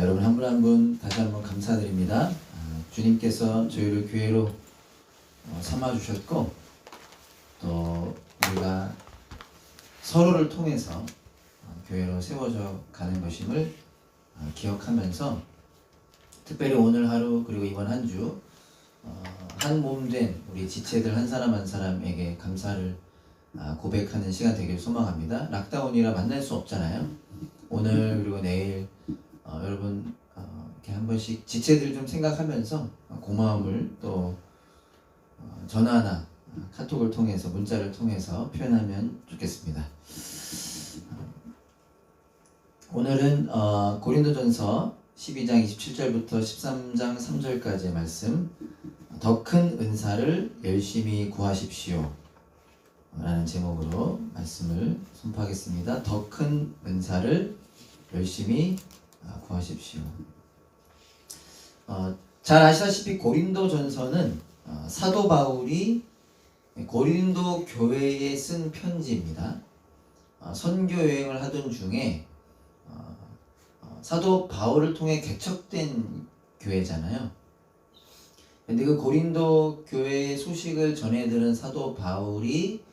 여러분 한 분 한 분 다시 한번 감사드립니다. 주님께서 저희를 교회로 삼아주셨고 또 우리가 서로를 통해서 교회로 세워져 가는 것임을 기억하면서 특별히 오늘 하루 그리고 이번 한 주 한 몸 된 우리 지체들 한 사람 한 사람에게 감사를 고백하는 시간 되길 소망합니다. 락다운이라 만날 수 없잖아요. 오늘 그리고 내일 여러분 이렇게 한 번씩 지체들 좀 생각하면서 고마움을 또 전화나 카톡을 통해서 문자를 통해서 표현하면 좋겠습니다. 오늘은 고린도전서 12장 27절부터 13장 3절까지의 말씀, 더 큰 은사를 열심히 구하십시오 라는 제목으로 말씀을 선포하겠습니다. 더 큰 은사를 열심히 구하십시오. 잘 아시다시피 고린도전서는 사도 바울이 고린도 교회에 쓴 편지입니다. 선교 여행을 하던 중에 사도 바울을 통해 개척된 교회잖아요. 근데 그 고린도 교회의 소식을 전해 들은 사도 바울이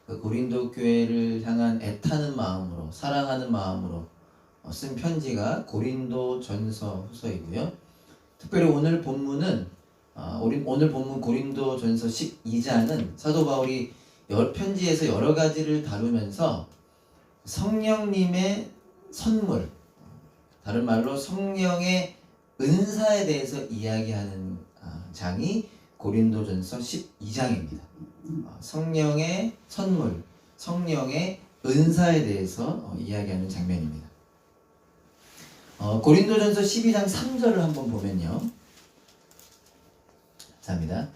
그 고린도 교회를 향한 애타는 마음으로, 사랑하는 마음으로 쓴 편지가 고린도전서 후서이고요. 특별히 오늘 본문은 오늘 본문 고린도전서 12장은 사도 바울이 편지에서 여러 가지를 다루면서 성령님의 선물, 다른 말로 성령의 은사에 대해서 이야기하는 장이 고린도전서 12장입니다. 성령의 선물, 성령의 은사에 대해서 이야기하는 장면입니다. 고린도전서 12장 3절을 한번 보면요. 감사합니다.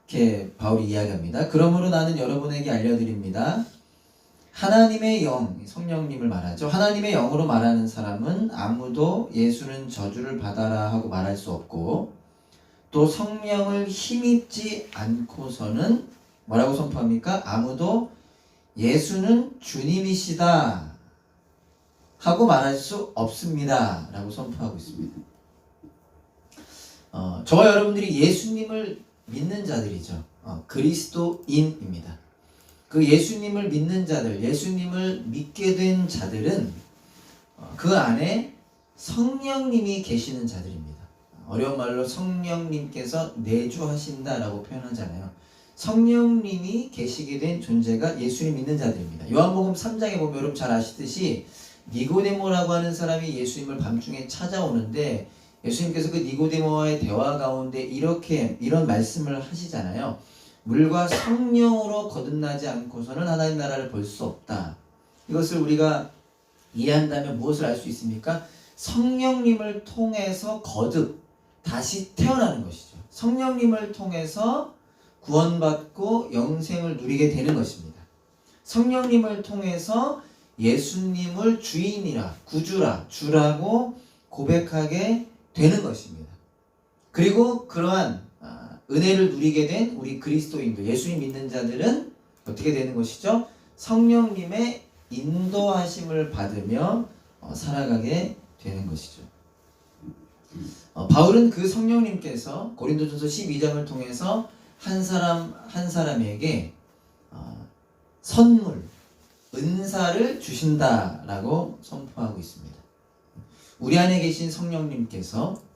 이렇게 바울이 이야기합니다. 그러므로 나는 여러분에게 알려드립니다. 하나님의 영, 성령님을 말하죠. 하나님의 영으로 말하는 사람은 아무도 예수는 저주를 받아라 하고 말할 수 없고, 또 성령을 힘입지 않고서는 뭐라고 선포합니까? 아무도 예수는 주님이시다 하고 말할 수 없습니다 라고 선포하고 있습니다. 저와 여러분들이 예수님을 믿는 자들이죠. 그리스도인입니다. 그 예수님을 믿는 자들, 예수님을 믿게 된 자들은 그 안에 성령님이 계시는 자들입니다. 어려운 말로 성령님께서 내주하신다라고 표현하잖아요. 성령님이 계시게 된 존재가 예수님 믿는 자들입니다. 요한복음 3장에 보면 여러분 잘 아시듯이 니고데모라고 하는 사람이 예수님을 밤중에 찾아오는데 예수님께서 그 니고데모와의 대화 가운데 이런 말씀을 하시잖아요. 물과 성령으로 거듭나지 않고서는 하나님 나라를 볼 수 없다. 이것을 우리가 이해한다면 무엇을 알 수 있습니까? 성령님을 통해서 거듭 다시 태어나는 것이죠. 성령님을 통해서 구원받고 영생을 누리게 되는 것입니다. 성령님을 통해서 예수님을 주인이라, 구주라, 주라고 고백하게 되는 것입니다. 그리고 그러한 은혜를 누리게 된 우리 그리스도인들, 예수님 믿는 자들은 어떻게 되는 것이죠? 성령님의 인도하심을 받으며 살아가게 되는 것이죠. 바울은 그 성령님께서 고린도전서 12장을 통해서 한 사람 한 사람에게 선물, 은사를 주신다라고 선포하고 있습니다. 우리 안에 계신 성령님께서,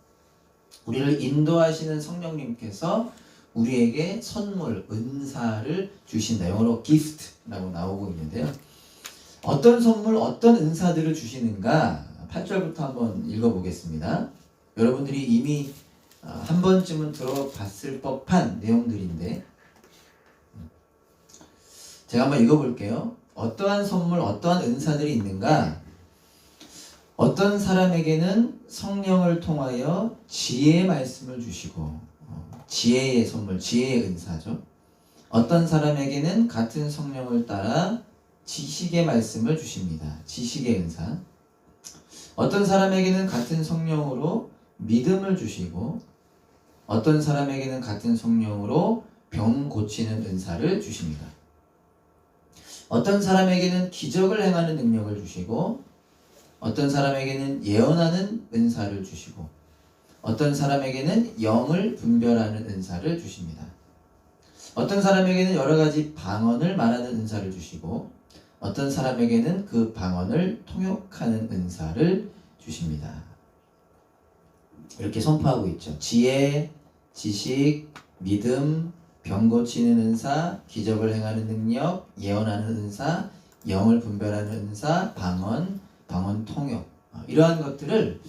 우리를 인도하시는 성령님께서 우리에게 선물, 은사를 주신다. 영어로 gift라고 나오고 있는데요. 어떤 선물, 어떤 은사들을 주시는가? 8절부터 한번 읽어보겠습니다. 여러분들이 이미 한 번쯤은 들어봤을 법한 내용들인데 제가 한번 읽어볼게요. 어떠한 선물, 어떠한 은사들이 있는가? 어떤 사람에게는 성령을 통하여 지혜의 말씀을 주시고, 지혜의 선물, 지혜의 은사죠. 어떤 사람에게는 같은 성령을 따라 지식의 말씀을 주십니다. 지식의 은사. 어떤 사람에게는 같은 성령으로 믿음을 주시고, 어떤 사람에게는 같은 성령으로 병 고치는 은사를 주십니다. 어떤 사람에게는 기적을 행하는 능력을 주시고, 어떤 사람에게는 예언하는 은사를 주시고 어떤 사람에게는 영을 분별하는 은사를 주십니다. 어떤 사람에게는 여러 가지 방언을 말하는 은사를 주시고 어떤 사람에게는 그 방언을 통역하는 은사를 주십니다. 이렇게 선포하고 있죠. 지혜, 지식, 믿음, 병 고치는 은사, 기적을 행하는 능력, 예언하는 은사, 영을 분별하는 은사, 방언 통역, 이러한 것들을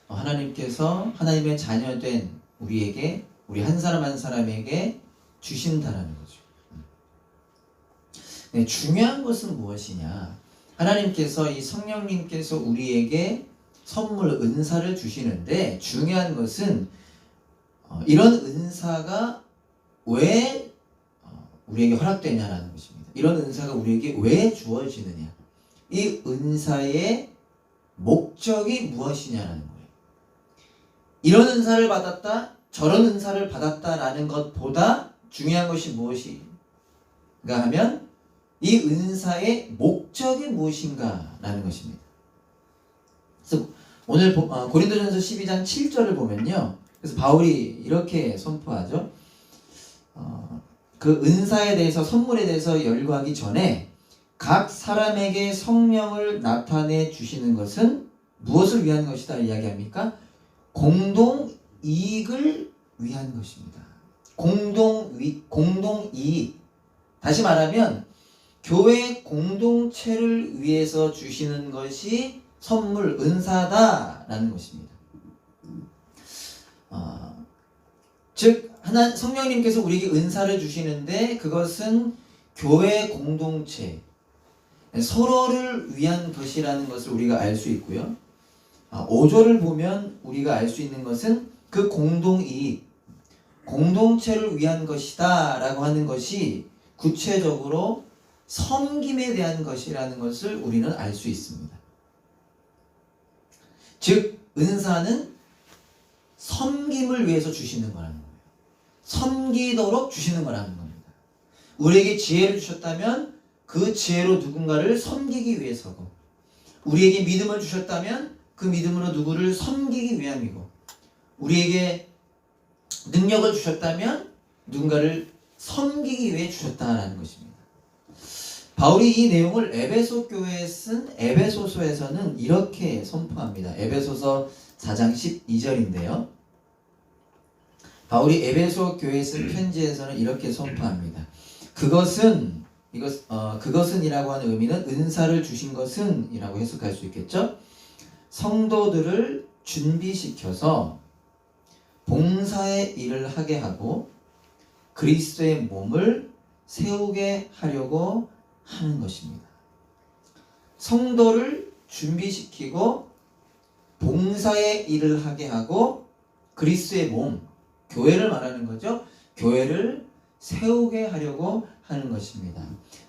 하나님께서 하나님의 자녀된 우리에게, 우리 한 사람 한 사람에게 주신다라는 거죠. 네, 중요한 것은 무엇이냐? 하나님께서 이 성령님께서 우리에게 선물, 은사를 주시는데 중요한 것은 이런 은사가 왜 우리에게 허락되냐라는 것입니다. 이런 은사가 우리에게 왜 주어지느냐? 이 은사의 목적이 무엇이냐라는 거예요. 이런 은사를 받았다, 저런 은사를 받았다라는 것보다 중요한 것이 무엇인가 하면 이 은사의 목적이 무엇인가라는 것입니다. 그래서 오늘 고린도전서 12장 7절을 보면요. 그래서 바울이 이렇게 선포하죠. 그 은사에 대해서, 선물에 대해서 열거하기 전에 각 사람에게 성령을 나타내 주시는 것은 무엇을 위한 것이다 이야기합니까? 공동 이익을 위한 것입니다. 공동 이익. 다시 말하면 교회 공동체를 위해서 주시는 것이 선물, 은사다라는 것입니다. 즉 성령님께서 우리에게 은사를 주시는데 그것은 교회 공동체, 서로를 위한 것이라는 것을 우리가 알 수 있고요. 5절을 보면 우리가 알 수 있는 것은 그 공동이익, 공동체를 위한 것이다 라고 하는 것이 구체적으로 섬김에 대한 것이라는 것을 우리는 알 수 있습니다. 즉 은사는 섬김을 위해서 주시는 거라는 거예요. 섬기도록 주시는 거라는 겁니다. 우리에게 지혜를 주셨다면 그 지혜로 누군가를 섬기기 위해서고, 우리에게 믿음을 주셨다면 그 믿음으로 누구를 섬기기 위함이고, 우리에게 능력을 주셨다면 누군가를 섬기기 위해 주셨다라는 것입니다. 바울이 이 내용을 에베소 교회에 쓴 에베소서에서는 이렇게 선포합니다. 에베소서 4장 12절인데요. 바울이 에베소 교회에 쓴 편지에서는 이렇게 선포합니다. 그것은이라고 하는 의미는 은사를 주신 것은 이라고 해석할 수 있겠죠. 성도들을 준비시켜서 봉사의 일을 하게 하고 그리스도의 몸을 세우게 하려고 하는 것입니다. 성도를 준비시키고 봉사의 일을 하게 하고 그리스도의 몸, 교회를 말하는 거죠. 교회를 세우게 하려고 하는 것입니다.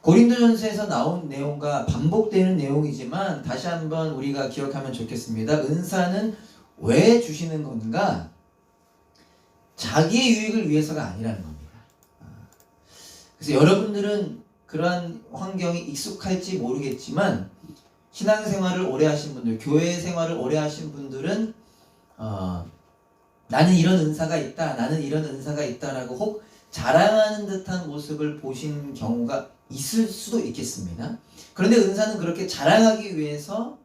고린도전서에서 나온 내용과 반복되는 내용이지만 다시 한번 우리가 기억하면 좋겠습니다. 은사는 왜 주시는 건가? 자기의 유익을 위해서가 아니라는 겁니다. 그래서 여러분들은 그러한 환경이 익숙할지 모르겠지만 신앙생활을 오래 하신 분들, 교회 생활을 오래 하신 분들은 나는 이런 은사가 있다, 나는 이런 은사가 있다라고 혹 자랑하는 듯한 모습을 보신 경우가 있을 수도 있겠습니다. 그런데 은사는 그렇게 자랑하기 위해서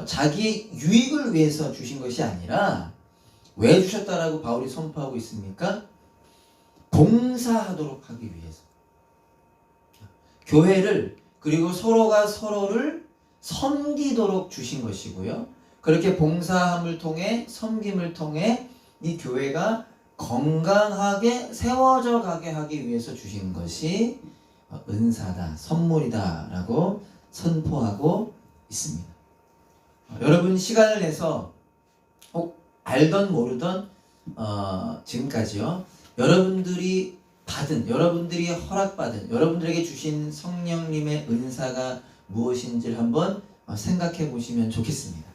자기의 유익을 위해서 주신 것이 아니라 왜 주셨다라고 바울이 선포하고 있습니까? 봉사하도록 하기 위해서. 교회를, 그리고 서로가 서로를 섬기도록 주신 것이고요. 그렇게 봉사함을 통해, 섬김을 통해 이 교회가 건강하게 세워져 가게 하기 위해서 주신 것이 은사다, 선물이다 라고 선포하고 있습니다. 여러분 시간을 내서 혹 알던 모르던 지금까지요, 여러분들이 허락받은, 여러분들에게 주신 성령님의 은사가 무엇인지를 한번 생각해 보시면 좋겠습니다.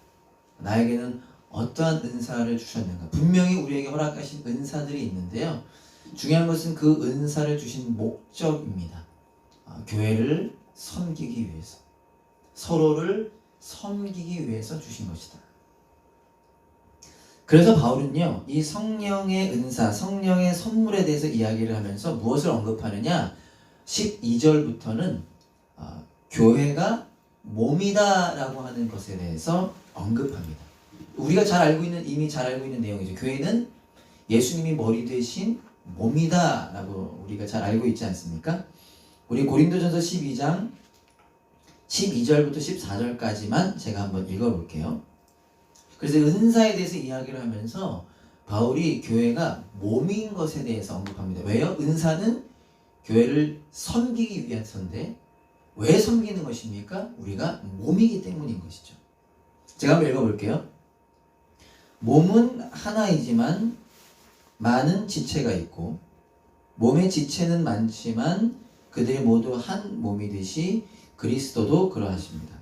나에게는 어떠한 은사를 주셨는가? 분명히 우리에게 허락하신 은사들이 있는데요. 중요한 것은 그 은사를 주신 목적입니다. 교회를 섬기기 위해서, 서로를 섬기기 위해서 주신 것이다. 그래서 바울은요, 이 성령의 은사, 성령의 선물에 대해서 이야기를 하면서 무엇을 언급하느냐? 12절부터는 교회가 몸이다 라고 하는 것에 대해서 언급합니다. 우리가 이미 잘 알고 있는 내용이죠. 교회는 예수님이 머리 대신 몸이다 라고 우리가 잘 알고 있지 않습니까? 우리 고린도전서 12장 12절부터 14절까지만 제가 한번 읽어볼게요. 그래서 은사에 대해서 이야기를 하면서 바울이 교회가 몸인 것에 대해서 언급합니다. 왜요? 은사는 교회를 섬기기 위해서인데 왜 섬기는 것입니까? 우리가 몸이기 때문인 것이죠. 제가 한번 읽어볼게요. 몸은 하나이지만 많은 지체가 있고 몸의 지체는 많지만 그들이 모두 한 몸이듯이 그리스도도 그러하십니다.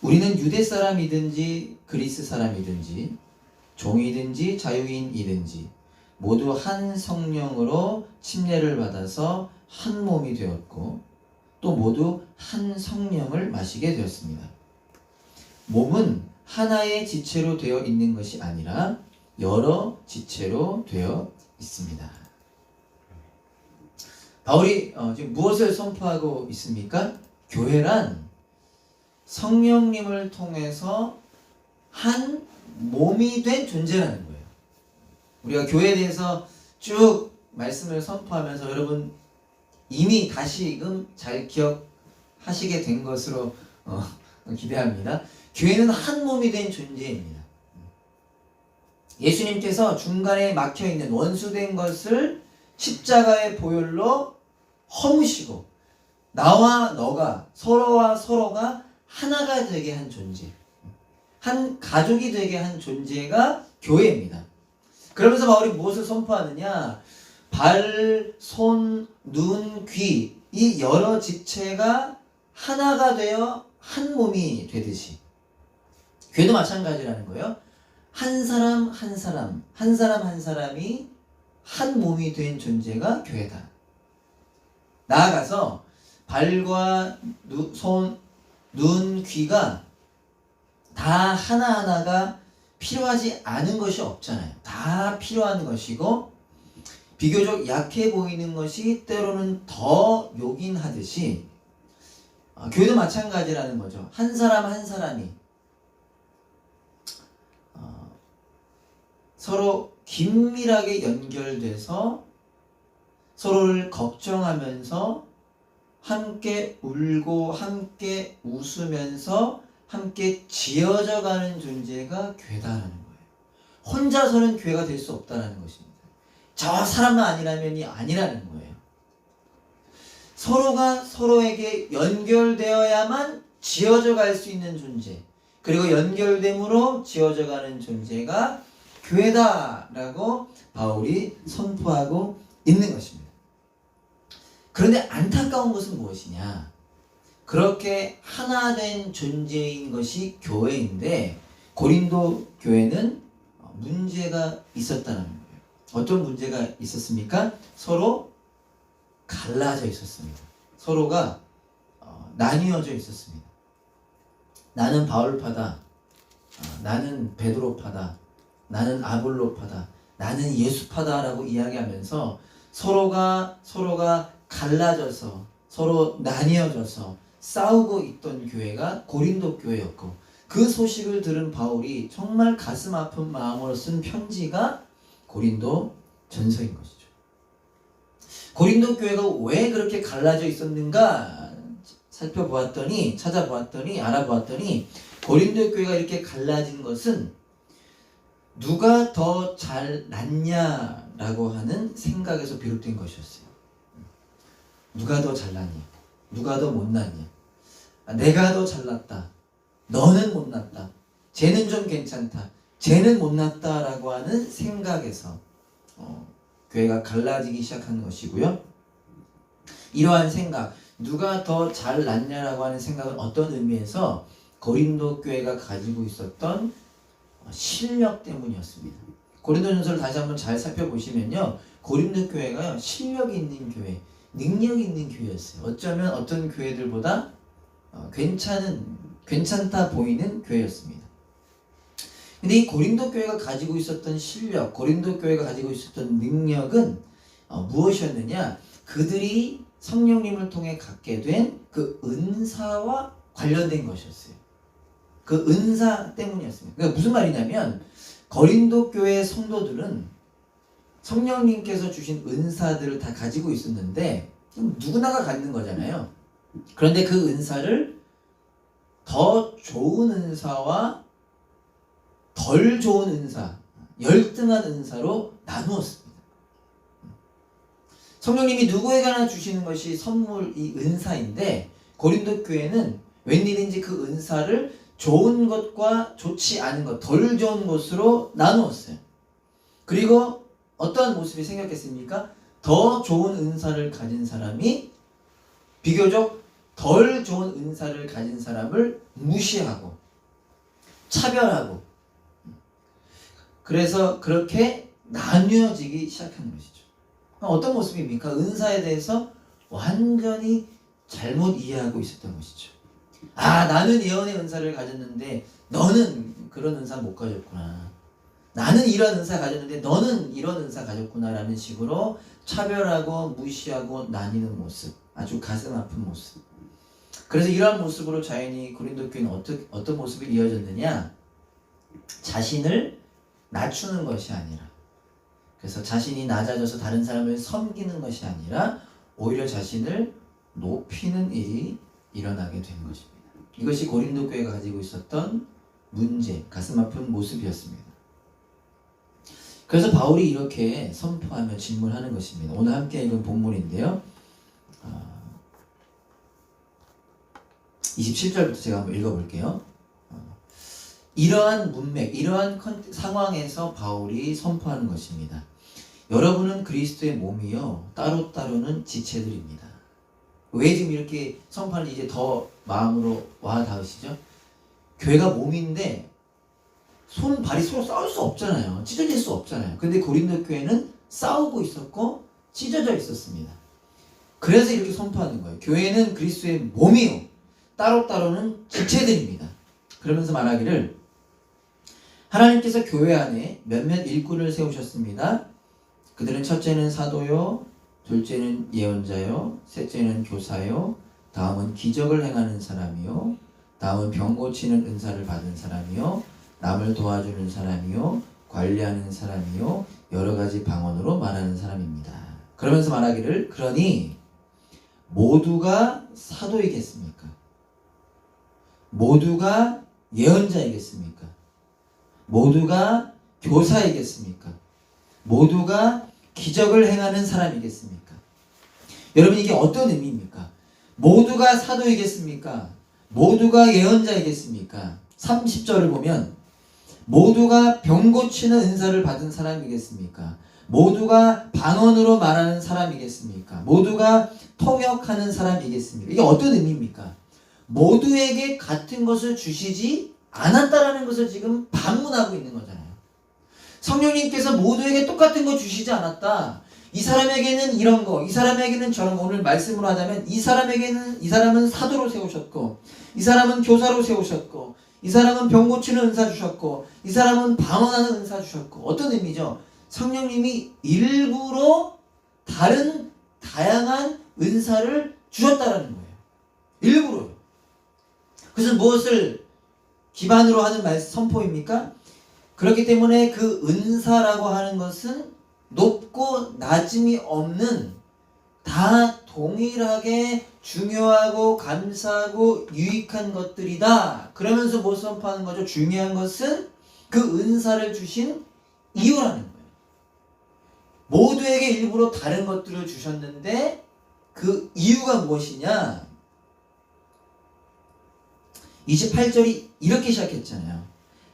우리는 유대 사람이든지 그리스 사람이든지 종이든지 자유인이든지 모두 한 성령으로 침례를 받아서 한 몸이 되었고 또 모두 한 성령을 마시게 되었습니다. 몸은 하나의 지체로 되어 있는 것이 아니라 여러 지체로 되어 있습니다. 바울이 지금 무엇을 선포하고 있습니까? 교회란 성령님을 통해서 한 몸이 된 존재라는 거예요. 우리가 교회에 대해서 쭉 말씀을 선포하면서 여러분 이미 다시금 잘 기억하시게 된 것으로 기대합니다. 교회는 한 몸이 된 존재입니다. 예수님께서 중간에 막혀있는 원수된 것을 십자가의 보혈로 허무시고 나와 너가 서로와 서로가 하나가 되게 한 존재, 한 가족이 되게 한 존재가 교회입니다. 그러면서 바울이 무엇을 선포하느냐? 발, 손, 눈, 귀, 이 여러 지체가 하나가 되어 한 몸이 되듯이 교회도 마찬가지라는 거예요. 한 사람 한 사람, 한 사람 한 사람이 한 몸이 된 존재가 교회다. 나아가서 발과 손, 눈, 귀가 다 하나하나가 필요하지 않은 것이 없잖아요. 다 필요한 것이고 비교적 약해 보이는 것이 때로는 더 요긴하듯이 교회도 마찬가지라는 거죠. 한 사람 한 사람이 서로 긴밀하게 연결돼서 서로를 걱정하면서 함께 울고 함께 웃으면서 함께 지어져 가는 존재가 교회다라는 거예요. 혼자서는 교회가 될 수 없다라는 것입니다. 저 사람만 아니라면이 아니라는 거예요. 서로가 서로에게 연결되어야만 지어져 갈 수 있는 존재, 그리고 연결됨으로 지어져 가는 존재가 교회다라고 바울이 선포하고 있는 것입니다. 그런데 안타까운 것은 무엇이냐? 그렇게 하나 된 존재인 것이 교회인데 고린도 교회는 문제가 있었다는 거예요. 어떤 문제가 있었습니까? 서로 갈라져 있었습니다. 서로가 나뉘어져 있었습니다. 나는 바울파다, 나는 베드로파다, 나는 아볼로파다, 나는 예수파다라고 이야기하면서 서로가 갈라져서 서로 나뉘어져서 싸우고 있던 교회가 고린도 교회였고, 그 소식을 들은 바울이 정말 가슴 아픈 마음으로 쓴 편지가 고린도 전서인 것이죠. 고린도 교회가 왜 그렇게 갈라져 있었는가 찾아보았더니 알아보았더니 고린도 교회가 이렇게 갈라진 것은 누가 더 잘났냐라고 하는 생각에서 비롯된 것이었어요. 누가 더 잘났냐? 누가 더 못났냐? 내가 더 잘났다. 너는 못났다. 쟤는 좀 괜찮다. 쟤는 못났다라고 하는 생각에서 교회가 갈라지기 시작한 것이고요. 이러한 생각, 누가 더 잘났냐라고 하는 생각은 어떤 의미에서 고린도 교회가 가지고 있었던 실력 때문이었습니다. 고린도전서를 다시 한번 잘 살펴보시면요, 고린도 교회가 실력이 있는 교회, 능력이 있는 교회였어요. 어쩌면 어떤 교회들보다 괜찮은 괜찮다 보이는 교회였습니다. 근데 이 고린도 교회가 가지고 있었던 실력, 고린도 교회가 가지고 있었던 능력은 무엇이었느냐? 그들이 성령님을 통해 갖게 된 그 은사와 관련된 것이었어요. 그 은사 때문이었습니다. 그러니까 무슨 말이냐면 고린도 교회 성도들은 성령님께서 주신 은사들을 다 가지고 있었는데 누구나가 갖는 거잖아요. 그런데 그 은사를 더 좋은 은사와 덜 좋은 은사, 열등한 은사로 나누었습니다. 성령님이 누구에게나 주시는 것이 선물, 이 은사인데 고린도 교회는 웬일인지 그 은사를 좋은 것과 좋지 않은 것, 덜 좋은 것으로 나누었어요. 그리고 어떠한 모습이 생겼겠습니까? 더 좋은 은사를 가진 사람이 비교적 덜 좋은 은사를 가진 사람을 무시하고 차별하고, 그래서 그렇게 나뉘어지기 시작한 것이죠. 어떤 모습입니까? 은사에 대해서 완전히 잘못 이해하고 있었던 것이죠. 아, 나는 예언의 은사를 가졌는데 너는 그런 은사 못 가졌구나. 나는 이런 은사 가졌는데 너는 이런 은사 가졌구나 라는 식으로 차별하고 무시하고 나뉘는 모습, 아주 가슴 아픈 모습. 그래서 이러한 모습으로 자연히 고린도 교회는 어떤 모습이 이어졌느냐? 자신을 낮추는 것이 아니라, 그래서 자신이 낮아져서 다른 사람을 섬기는 것이 아니라 오히려 자신을 높이는 일이 일어나게 된 것입니다. 이것이 고린도 교회가 가지고 있었던 문제, 가슴 아픈 모습이었습니다. 그래서 바울이 이렇게 선포하며 질문하는 것입니다. 오늘 함께 읽은 본문인데요. 27절부터 제가 한번 읽어볼게요. 이러한 문맥, 이러한 상황에서 바울이 선포하는 것입니다. 여러분은 그리스도의 몸이요 따로따로는 지체들입니다. 왜 지금 이렇게 선포하는지 이제 더 마음으로 와 닿으시죠? 교회가 몸인데 손, 발이 서로 싸울 수 없잖아요. 찢어질 수 없잖아요. 근데 고린도 교회는 싸우고 있었고 찢어져 있었습니다. 그래서 이렇게 선포하는 거예요. 교회는 그리스도의 몸이요 따로따로는 지체들입니다. 그러면서 말하기를 하나님께서 교회 안에 몇몇 일꾼을 세우셨습니다. 그들은 첫째는 사도요, 둘째는 예언자요, 셋째는 교사요, 다음은 기적을 행하는 사람이요, 다음은 병 고치는 은사를 받은 사람이요, 남을 도와주는 사람이요, 관리하는 사람이요, 여러 가지 방언으로 말하는 사람입니다. 그러면서 말하기를 그러니 모두가 사도이겠습니까? 모두가 예언자이겠습니까? 모두가 교사이겠습니까? 모두가 기적을 행하는 사람이겠습니까? 여러분, 이게 어떤 의미입니까? 모두가 사도이겠습니까? 모두가 예언자이겠습니까? 30절을 보면 모두가 병 고치는 은사를 받은 사람이겠습니까? 모두가 방언으로 말하는 사람이겠습니까? 모두가 통역하는 사람이겠습니까? 이게 어떤 의미입니까? 모두에게 같은 것을 주시지 않았다라는 것을 지금 반문하고 있는 거잖아요. 성령님께서 모두에게 똑같은 거 주시지 않았다. 이 사람에게는 이런 거, 이 사람에게는 저런 거. 오늘 말씀으로 하자면 이 사람은 사도로 세우셨고, 이 사람은 교사로 세우셨고, 이 사람은 병 고치는 은사 주셨고, 이 사람은 방언하는 은사 주셨고. 어떤 의미죠? 성령님이 일부러 다른 다양한 은사를 주셨다라는 거예요. 일부러. 그래서 무엇을 기반으로 하는 선포입니까? 그렇기 때문에 그 은사라고 하는 것은 높고 낮음이 없는, 다 동일하게 중요하고 감사하고 유익한 것들이다. 그러면서 뭐 선포하는 거죠? 중요한 것은 그 은사를 주신 이유라는 거예요. 모두에게 일부러 다른 것들을 주셨는데 그 이유가 무엇이냐? 28절이 이렇게 시작했잖아요.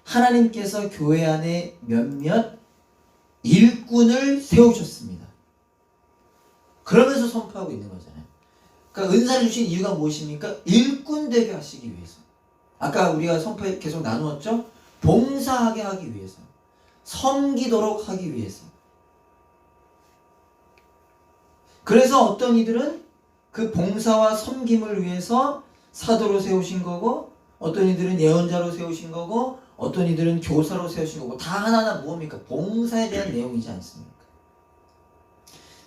하나님께서 교회 안에 몇몇 일꾼을 세우셨습니다. 그러면서 선포하고 있는 거잖아요. 그러니까 은사를 주신 이유가 무엇입니까? 일꾼 되게 하시기 위해서. 아까 우리가 선포에 계속 나누었죠? 봉사하게 하기 위해서. 섬기도록 하기 위해서. 그래서 어떤 이들은 그 봉사와 섬김을 위해서 사도로 세우신 거고, 어떤 이들은 예언자로 세우신 거고 어떤 이들은 교사로 세우신 거고 다 하나하나 뭡니까? 봉사에 대한 내용이지 않습니까?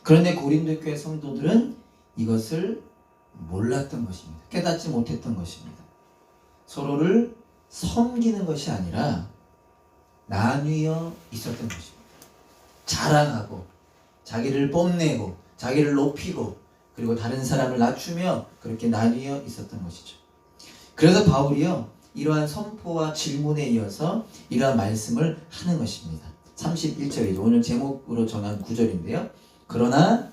그런데 고린도 교회 성도들은 이것을 몰랐던 것입니다. 깨닫지 못했던 것입니다. 서로를 섬기는 것이 아니라 나뉘어 있었던 것입니다. 자랑하고 자기를 뽐내고 자기를 높이고 그리고 다른 사람을 낮추며 그렇게 나뉘어 있었던 것이죠. 그래서 바울이요 이러한 선포와 질문에 이어서 이러한 말씀을 하는 것입니다. 31절이죠. 오늘 제목으로 정한 구절인데요. 그러나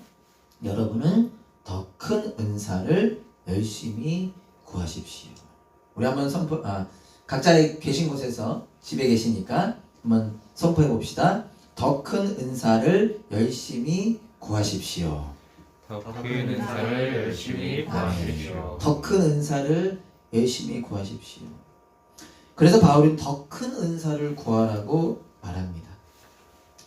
여러분은 더 큰 은사를 열심히 구하십시오. 우리 한번 각자 계신 곳에서 집에 계시니까 한번 선포해 봅시다. 더 큰 은사를 열심히 구하십시오. 더 큰 은사를 열심히 구하십시오. 더 큰 은사를 열심히 구하십시오. 그래서 바울은 더 큰 은사를 구하라고 말합니다.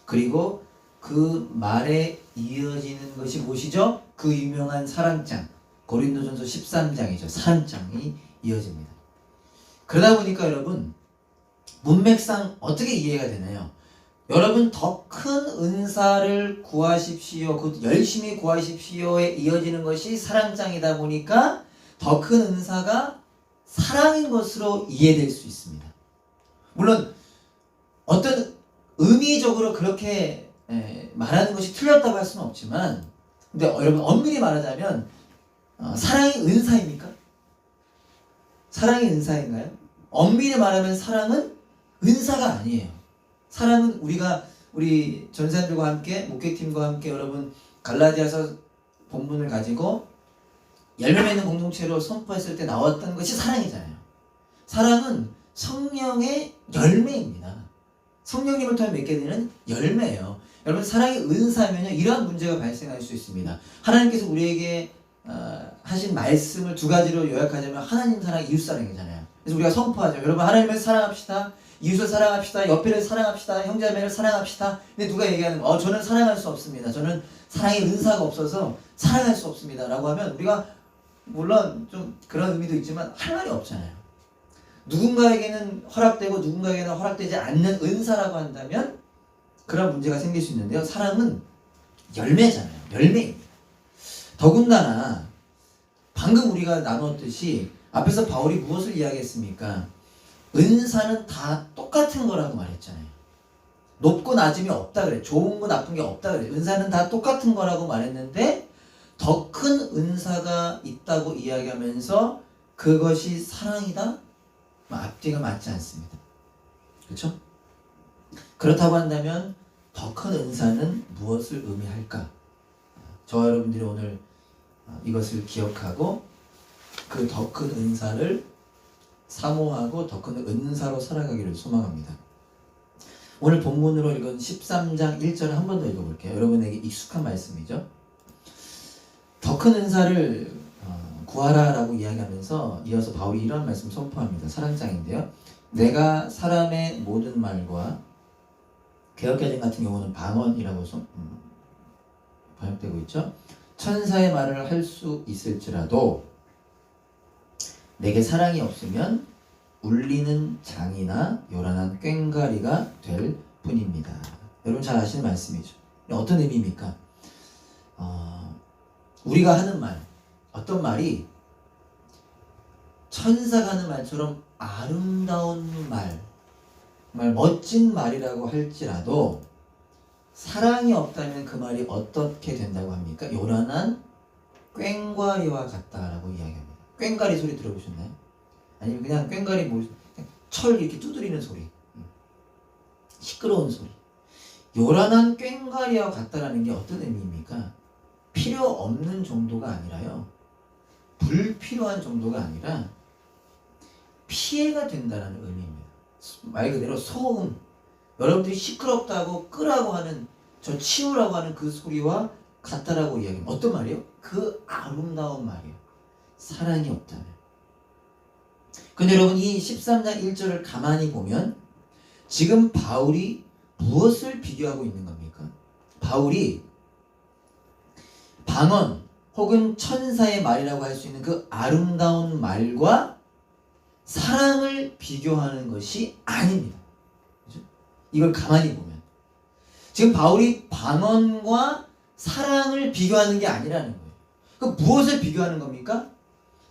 그리고 그 말에 이어지는 것이 무엇이죠? 그 유명한 사랑장, 고린도전서 13장이죠. 사랑장이 이어집니다. 그러다 보니까 여러분 문맥상 어떻게 이해가 되나요? 여러분 더 큰 은사를 구하십시오. 그 열심히 구하십시오에 이어지는 것이 사랑장이다 보니까 더 큰 은사가 사랑인 것으로 이해될 수 있습니다. 물론 어떤 의미적으로 그렇게 말하는 것이 틀렸다고 할 수는 없지만 근데 여러분 엄밀히 말하자면 사랑이 은사입니까? 사랑이 은사인가요? 엄밀히 말하면 사랑은 은사가 아니에요. 사랑은 우리 전사님들과 함께 목회팀과 함께 여러분 갈라디아서 본문을 가지고 열매 맺는 공동체로 선포했을 때 나왔던 것이 사랑이잖아요. 사랑은 성령의 열매입니다. 성령님을 통해 맺게 되는 열매예요. 여러분 사랑이 은사면요 이러한 문제가 발생할 수 있습니다. 하나님께서 우리에게 하신 말씀을 두 가지로 요약하자면 하나님 사랑, 이웃 사랑이잖아요. 그래서 우리가 선포하죠. 여러분 하나님을 사랑합시다. 이웃을 사랑합시다. 옆에를 사랑합시다. 형제자매를 사랑합시다. 근데 누가 얘기하는 거 저는 사랑할 수 없습니다. 저는 사랑의 은사가 없어서 사랑할 수 없습니다. 라고 하면 우리가 물론 좀 그런 의미도 있지만 할 말이 없잖아요. 누군가에게는 허락되고 누군가에게는 허락되지 않는 은사라고 한다면 그런 문제가 생길 수 있는데요. 사랑은 열매잖아요. 열매입니다. 더군다나 방금 우리가 나누었듯이 앞에서 바울이 무엇을 이야기했습니까? 은사는 다 똑같은 거라고 말했잖아요. 높고 낮음이 없다 그래. 좋은 거 나쁜 게 없다 그래. 은사는 다 똑같은 거라고 말했는데 더 큰 은사가 있다고 이야기하면서 그것이 사랑이다? 앞뒤가 맞지 않습니다. 그렇죠? 그렇다고 한다면 더 큰 은사는 무엇을 의미할까? 저와 여러분들이 오늘 이것을 기억하고 그 더 큰 은사를 사모하고 더 큰 은사로 살아가기를 소망합니다. 오늘 본문으로 읽은 13장 1절을 한 번 더 읽어볼게요. 여러분에게 익숙한 말씀이죠. 더 큰 은사를 구하라라고 이야기하면서 이어서 바울이 이런 말씀 선포합니다. 사랑장인데요. 내가 사람의 모든 말과 개역개정 같은 경우는 방언이라고 번역되고 있죠. 천사의 말을 할 수 있을지라도 내게 사랑이 없으면 울리는 장이나 요란한 꽹과리가 될 뿐입니다. 여러분 잘 아시는 말씀이죠. 어떤 의미입니까? 우리가 하는 말, 어떤 말이 천사가 하는 말처럼 아름다운 말, 정말 멋진 말이라고 할지라도 사랑이 없다면 그 말이 어떻게 된다고 합니까? 요란한 꽹과리와 같다라고 이야기합니다. 꽹과리 소리 들어보셨나요? 아니면 그냥 꽹과리 철 이렇게 두드리는 소리, 시끄러운 소리. 요란한 꽹과리와 같다라는 게 어떤 의미입니까? 필요 없는 정도가 아니라요. 불필요한 정도가 아니라 피해가 된다는 의미입니다. 말 그대로 소음. 여러분들이 시끄럽다고 끄라고 하는 저 치우라고 하는 그 소리와 같다라고 이야기합니다. 어떤 말이요? 그 아름다운 말이요. 사랑이 없다면. 근데 여러분 이 13장 1절을 가만히 보면 지금 바울이 무엇을 비교하고 있는 겁니까? 바울이 방언 혹은 천사의 말이라고 할 수 있는 그 아름다운 말과 사랑을 비교하는 것이 아닙니다. 그죠? 이걸 가만히 보면 지금 바울이 방언과 사랑을 비교하는 게 아니라는 거예요. 그 무엇을 비교하는 겁니까?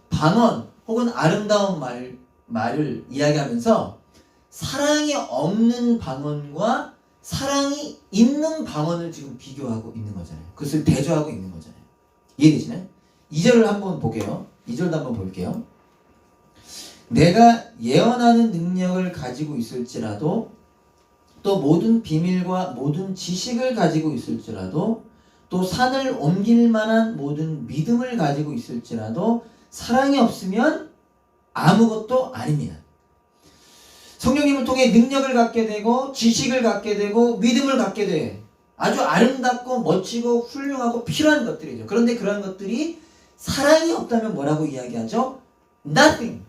방언 혹은 아름다운 말을 이야기하면서 사랑이 없는 방언과 사랑이 있는 방언을 지금 비교하고 있는 거잖아요. 그것을 대조하고 있는 거잖아요. 이해되시나요? 2절을 한번 볼게요. 2절도 한번 볼게요. 내가 예언하는 능력을 가지고 있을지라도 또 모든 비밀과 모든 지식을 가지고 있을지라도 또 산을 옮길 만한 모든 믿음을 가지고 있을지라도 사랑이 없으면 아무것도 아닙니다. 성령님을 통해 능력을 갖게 되고 지식을 갖게 되고 믿음을 갖게 돼. 아주 아름답고 멋지고 훌륭하고 필요한 것들이죠. 그런데 그런 것들이 사랑이 없다면 뭐라고 이야기하죠? Nothing.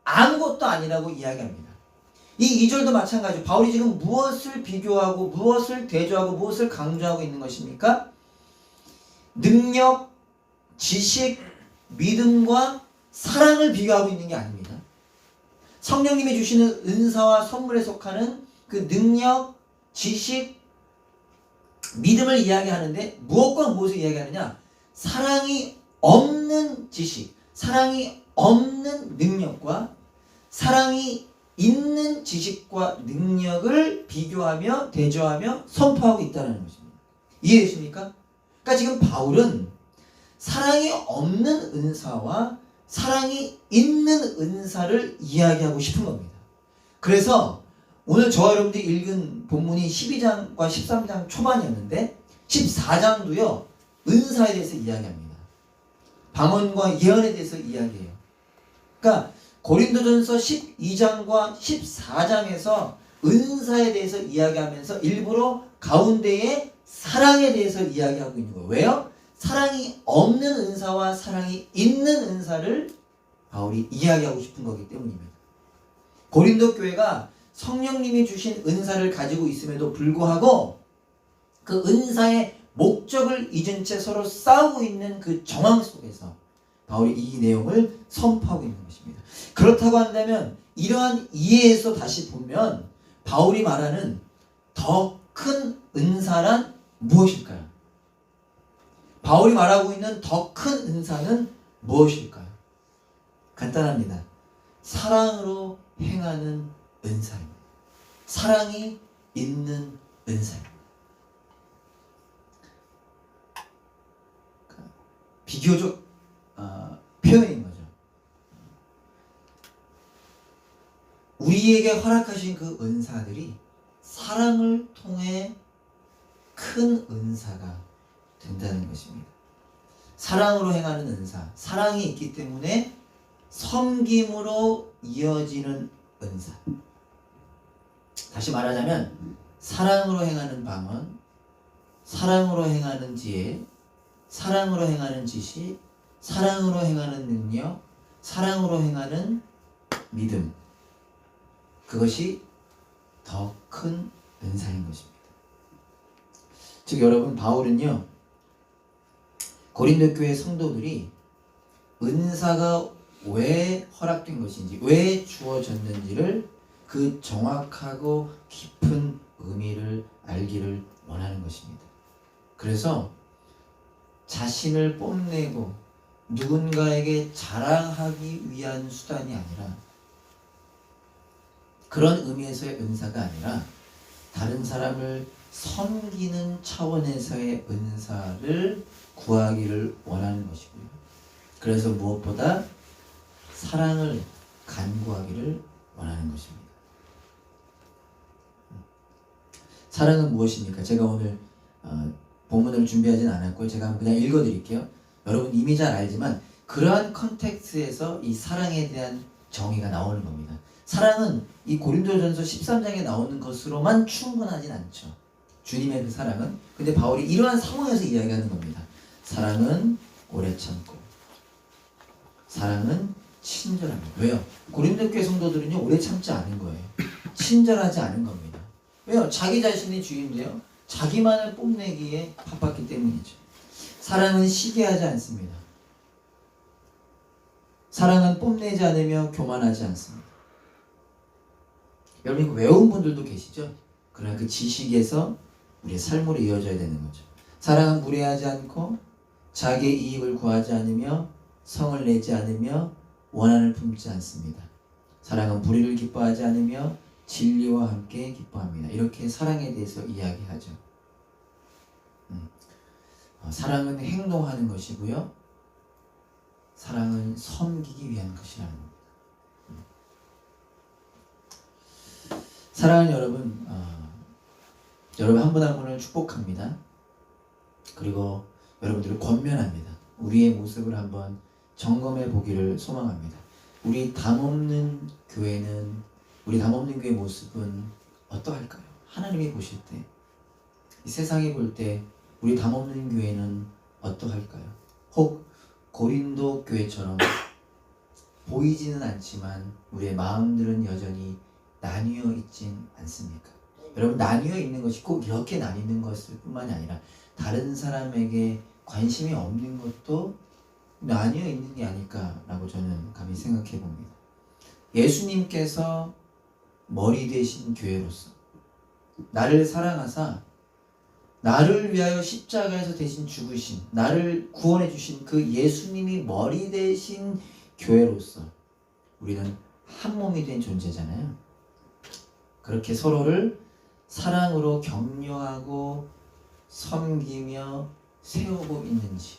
아무것도 아니라고 이야기합니다. 이 2절도 마찬가지로 바울이 지금 무엇을 비교하고 무엇을 대조하고 무엇을 강조하고 있는 것입니까? 능력, 지식, 믿음과 사랑을 비교하고 있는 게 아닙니다. 성령님이 주시는 은사와 선물에 속하는 그 능력, 지식, 믿음을 이야기하는데 무엇과 무엇을 이야기하느냐? 사랑이 없는 지식, 사랑이 없는 능력과 사랑이 있는 지식과 능력을 비교하며 대조하며 선포하고 있다는 것입니다. 이해되십니까? 그러니까 지금 바울은 사랑이 없는 은사와 사랑이 있는 은사를 이야기하고 싶은 겁니다. 그래서 오늘 저와 여러분들이 읽은 본문이 12장과 13장 초반이었는데 14장도요 은사에 대해서 이야기합니다. 방언과 예언에 대해서 이야기해요. 그러니까 고린도전서 12장과 14장에서 은사에 대해서 이야기하면서 일부러 가운데에 사랑에 대해서 이야기하고 있는 거예요. 왜요? 사랑이 없는 은사와 사랑이 있는 은사를 바울이 이야기하고 싶은 거기 때문입니다. 고린도 교회가 성령님이 주신 은사를 가지고 있음에도 불구하고 그 은사의 목적을 잊은 채 서로 싸우고 있는 그 정황 속에서 바울이 이 내용을 선포하고 있는 것입니다. 그렇다고 한다면 이러한 이해에서 다시 보면 바울이 말하는 더 큰 은사란 무엇일까요? 바울이 말하고 있는 더 큰 은사는 무엇일까요? 간단합니다. 사랑으로 행하는 은사입니다. 사랑이 있는 은사입니다. 비교적 표현인 거죠. 우리에게 허락하신 그 은사들이 사랑을 통해 큰 은사가 된다는 것입니다. 사랑으로 행하는 은사, 사랑이 있기 때문에 섬김으로 이어지는 은사. 다시 말하자면 사랑으로 행하는 방언, 사랑으로 행하는 지혜, 사랑으로 행하는 지식, 사랑으로 행하는 능력, 사랑으로 행하는 믿음. 그것이 더 큰 은사인 것입니다. 즉 여러분 바울은요 고린도 교회 성도들이 은사가 왜 허락된 것인지 왜 주어졌는지를 그 정확하고 깊은 의미를 알기를 원하는 것입니다. 그래서 자신을 뽐내고 누군가에게 자랑하기 위한 수단이 아니라 그런 의미에서의 은사가 아니라 다른 사람을 섬기는 차원에서의 은사를 구하기를 원하는 것이고요. 그래서 무엇보다 사랑을 간구하기를 원하는 것입니다. 사랑은 무엇입니까? 제가 오늘 본문을 준비하진 않았고요. 제가 그냥 읽어드릴게요. 여러분 이미 잘 알지만 그러한 컨텍스트에서 이 사랑에 대한 정의가 나오는 겁니다. 사랑은 이 고린도전서 13장에 나오는 것으로만 충분하진 않죠. 주님의 그 사랑은. 근데 바울이 이러한 상황에서 이야기하는 겁니다. 사랑은 오래 참고 사랑은 친절합니다. 왜요? 고린도 교회 성도들은요 오래 참지 않은 거예요. 친절하지 않은 겁니다. 왜요? 자기 자신의 주인인데요. 자기만을 뽐내기에 바빴기 때문이죠. 사랑은 시기하지 않습니다. 사랑은 뽐내지 않으며 교만하지 않습니다. 여러분 이거 외운 분들도 계시죠? 그러나 그 지식에서 우리의 삶으로 이어져야 되는 거죠. 사랑은 무례하지 않고 자기의 이익을 구하지 않으며 성을 내지 않으며 원한을 품지 않습니다. 사랑은 불의를 기뻐하지 않으며 진리와 함께 기뻐합니다. 이렇게 사랑에 대해서 이야기하죠. 사랑은 행동하는 것이고요. 사랑은 섬기기 위한 것이라는 겁니다. 사랑하는 여러분, 여러분 한 분 한 분을 축복합니다. 그리고 여러분들을 권면합니다. 우리의 모습을 한번 점검해 보기를 소망합니다. 우리 담없는 교회는, 우리 담없는 교회 모습은 어떠할까요? 하나님이 보실 때, 이 세상이 볼 때 우리 담없는 교회는 어떠할까요? 혹 고린도 교회처럼 보이지는 않지만 우리의 마음들은 여전히 나뉘어 있진 않습니까? 여러분, 나뉘어 있는 것이 꼭 이렇게 나뉘는 것일 뿐만이 아니라 다른 사람에게 관심이 없는 것도 나뉘어 있는 게 아닐까라고 저는 감히 생각해 봅니다. 예수님께서 머리 되신 교회로서 나를 사랑하사 나를 위하여 십자가에서 대신 죽으신, 나를 구원해 주신 그 예수님이 머리 되신 교회로서 우리는 한 몸이 된 존재잖아요. 그렇게 서로를 사랑으로 격려하고 섬기며 세우고 있는지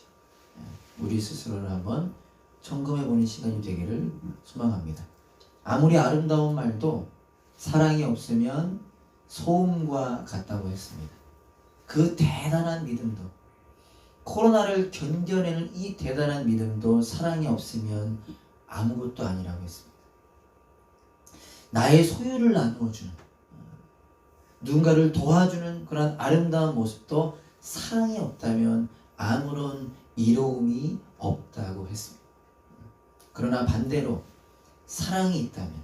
우리 스스로를 한번 점검해 보는 시간이 되기를 소망합니다. 아무리 아름다운 말도 사랑이 없으면 소음과 같다고 했습니다. 그 대단한 믿음도, 코로나를 견뎌내는 이 대단한 믿음도 사랑이 없으면 아무것도 아니라고 했습니다. 나의 소유를 나누어주는, 누군가를 도와주는 그런 아름다운 모습도 사랑이 없다면 아무런 이로움이 없다고 했습니다. 그러나 반대로 사랑이 있다면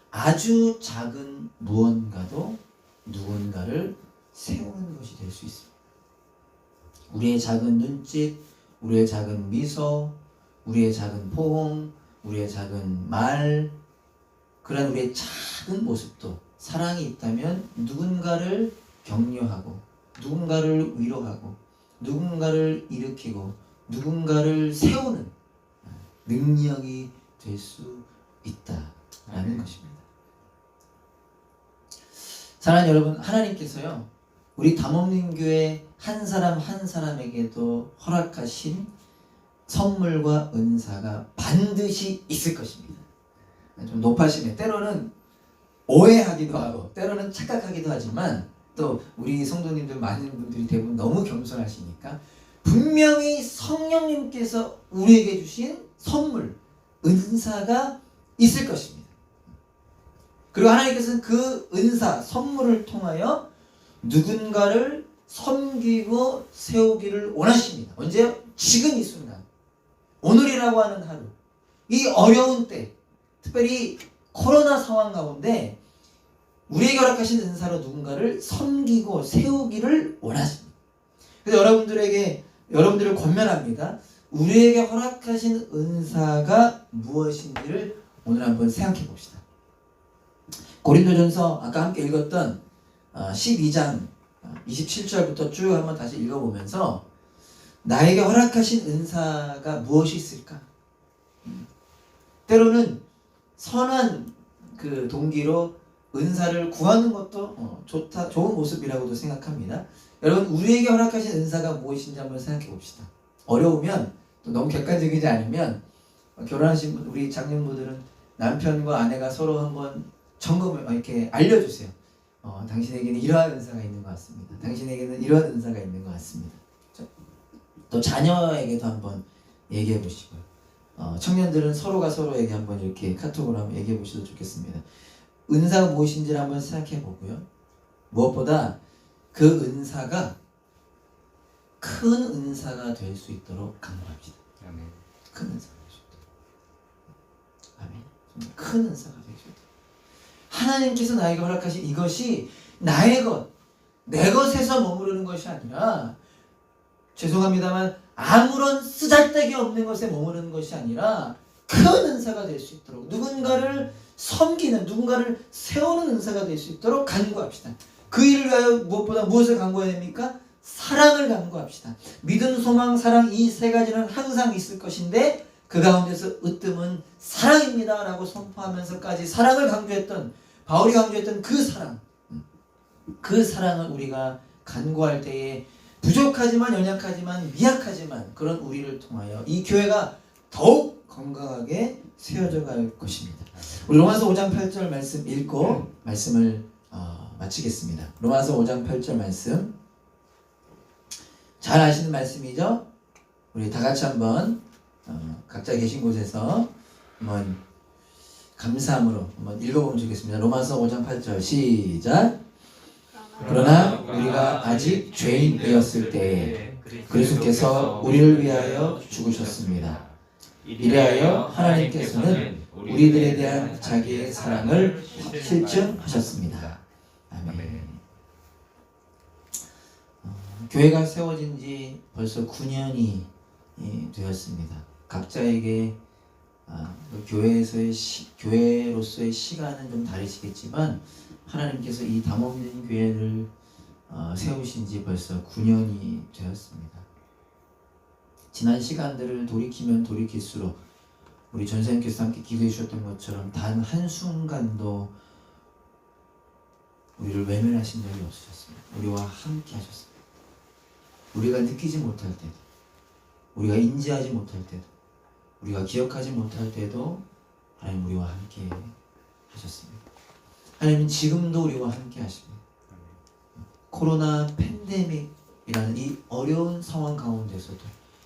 아주 작은 무언가도 누군가를 세우는 것이 될 수 있습니다. 우리의 작은 눈짓, 우리의 작은 미소, 우리의 작은 포옹, 우리의 작은 말, 그런 우리의 작은 모습도 사랑이 있다면 누군가를 격려하고, 누군가를 위로하고, 누군가를 일으키고, 누군가를 세우는 능력이 될 수 있다라는 것입니다. 사랑하는 여러분, 하나님께서요, 우리 담없는 교회 한 사람 한 사람에게도 허락하신 선물과 은사가 반드시 있을 것입니다. 좀 높아지네. 때로는 오해하기도 하고 때로는 착각하기도 하지만 또 우리 성도님들 많은 분들이 대부분 너무 겸손하시니까 분명히 성령님께서 우리에게 주신 선물, 은사가 있을 것입니다. 그리고 하나님께서는 그 은사, 선물을 통하여 누군가를 섬기고 세우기를 원하십니다. 언제요? 지금 이 순간, 오늘이라고 하는 하루, 이 어려운 때, 특별히 코로나 상황 가운데 우리에게 허락하신 은사로 누군가를 섬기고 세우기를 원하십니다. 그래서 여러분들을 권면합니다. 우리에게 허락하신 은사가 무엇인지를 오늘 한번 생각해 봅시다. 고린도전서 아까 함께 읽었던 12장 27절부터 쭉 한번 다시 읽어보면서 나에게 허락하신 은사가 무엇이 있을까? 때로는 선한 그 동기로 은사를 구하는 것도 좋은 모습이라고도 생각합니다. 여러분, 우리에게 허락하신 은사가 무엇인지 한번 생각해 봅시다. 어려우면 또 너무 객관적이지 않으면 결혼하신 우리 장년부들은 남편과 아내가 서로 한번 점검을 이렇게 알려주세요. 당신에게는 이러한 은사가 있는 것 같습니다. 당신에게는 이러한 은사가 있는 것 같습니다. 또 자녀에게도 한번 얘기해 보시고요. 청년들은 서로가 서로에게 한번 이렇게 카톡으로 한번 얘기해 보셔도 좋겠습니다. 은사가 무엇인지를 한번 생각해 보고요. 무엇보다 그 은사가 큰 은사가 될 수 있도록 강구합시다. 아멘. 큰 은사가 될 수 있도록. 아멘. 큰 은사가 될 수 있도록. 하나님께서 나에게 허락하신 이것이 나의 것, 내 것에서 머무르는 것이 아니라, 죄송합니다만 아무런 쓰잘데기 없는 것에 머무르는 것이 아니라 큰 은사가 될 수 있도록 누군가를 섬기는, 누군가를 세우는 은사가 될 수 있도록 간구합시다. 그 일을 위하여 무엇보다 무엇을 간구해야 됩니까? 사랑을 간구합시다. 믿음, 소망, 사랑 이 세 가지는 항상 있을 것인데 그 가운데서 으뜸은 사랑입니다 라고 선포하면서까지 사랑을 강조했던, 바울이 강조했던 그 사랑, 그 사랑을 우리가 간구할 때에 부족하지만 연약하지만 미약하지만 그런 우리를 통하여 이 교회가 더욱 건강하게 세워져 갈 것입니다. 우리 로마서 5장 8절 말씀 읽고 말씀을 마치겠습니다. 로마서 5장 8절 말씀 잘 아시는 말씀이죠? 우리 다 같이 한번 각자 계신 곳에서 한번 감사함으로 한번 읽어보면 좋겠습니다. 로마서 5장 8절 시작. 그러나 우리가 아직 죄인되었을 때에 그리스도께서 우리를 위하여 죽으셨습니다. 이래하여 하나님께서는 우리들에 대한 자기의 사랑을 실증하셨습니다. 아멘. 교회가 세워진 지 벌써 9년이 되었습니다. 각자에게 교회로서의 시간은 좀 다르시겠지만 하나님께서 이 담없는 교회를 세우신 지 벌써 9년이 되었습니다. 지난 시간들을 돌이키면 돌이킬수록 우리 전사님께서 함께 기도해 주셨던 것처럼 단 한순간도 우리를 외면하신 적이 없으셨습니다. 우리와 함께 하셨습니다. 우리가 느끼지 못할 때도, 우리가 인지하지 못할 때도, 우리가 기억하지 못할 때도 하나님 우리와 함께 하셨습니다. 하나님은 지금도 우리와 함께 하십니다. 코로나 팬데믹이라는 이 어려운 상황 가운데서도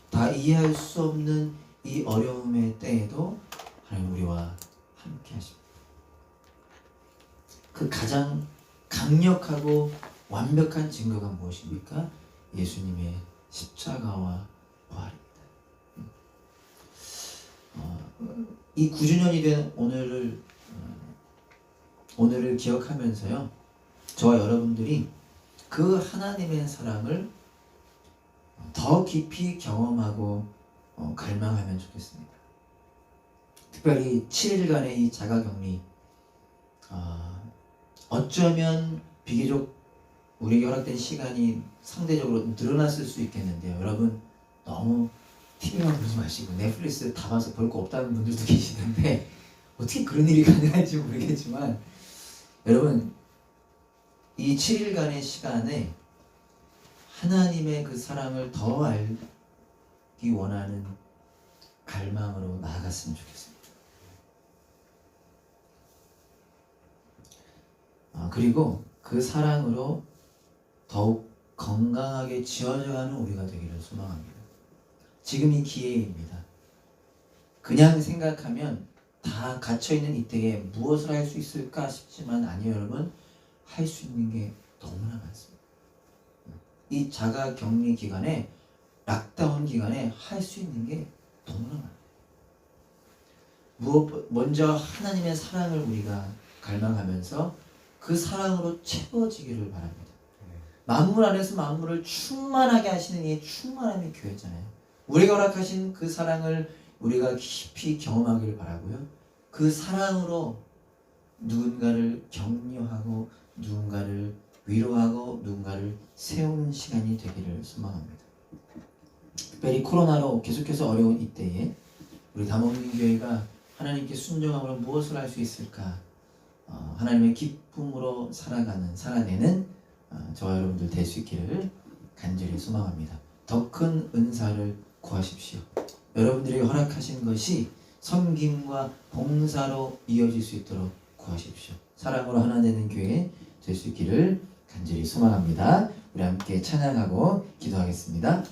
다 이해할 수 없는 이 어려움의 때에도 하나님 우리와 함께 하십니다. 그 가장 강력하고 완벽한 증거가 무엇입니까? 예수님의 십자가와 부활입니다. 이 9주년이 된 오늘을 기억하면서요, 저와 여러분들이 그 하나님의 사랑을 더 깊이 경험하고 갈망하면 좋겠습니다. 특별히 7일간의 이 자가격리, 어쩌면 비교적 우리에게 허락된 시간이 상대적으로 늘어났을 수 있겠는데요. 여러분 너무 TV만 보지 마시고 넷플릭스 다 봐서 볼 거 없다는 분들도 계시는데 어떻게 그런 일이 가능할지 모르겠지만 여러분 이 7일간의 시간에 하나님의 그 사랑을 더 알기 원하는 갈망으로 나아갔으면 좋겠습니다. 그리고 그 사랑으로 더욱 건강하게 지어져가는 우리가 되기를 소망합니다. 지금이 기회입니다. 그냥 생각하면 다 갇혀있는 이때에 무엇을 할 수 있을까 싶지만 아니요 여러분, 할 수 있는 게 너무나 많습니다. 이 자가격리 기간에, 락다운 기간에 할 수 있는 게 너무나 많아요. 먼저 하나님의 사랑을 우리가 갈망하면서 그 사랑으로 채워지기를 바랍니다. 만물 안에서 만물을 충만하게 하시는 이 충만함이 교회잖아요. 우리가 허락하신 그 사랑을 우리가 깊이 경험하기를 바라고요. 그 사랑으로 누군가를 격려하고 누군가를 위로하고 누군가를 세우는 시간이 되기를 소망합니다. 특별히 코로나로 계속해서 어려운 이때에 우리 담없는 교회가 하나님께 순종함으로 무엇을 할 수 있을까? 하나님의 기쁨으로 살아내는 저와 여러분들 될 수 있기를 간절히 소망합니다. 더 큰 은사를 구하십시오. 여러분들에게 허락하신 것이 섬김과 봉사로 이어질 수 있도록 구하십시오. 사랑으로 하나 되는 교회 될 수 있기를 간절히 소망합니다. 우리 함께 찬양하고 기도하겠습니다.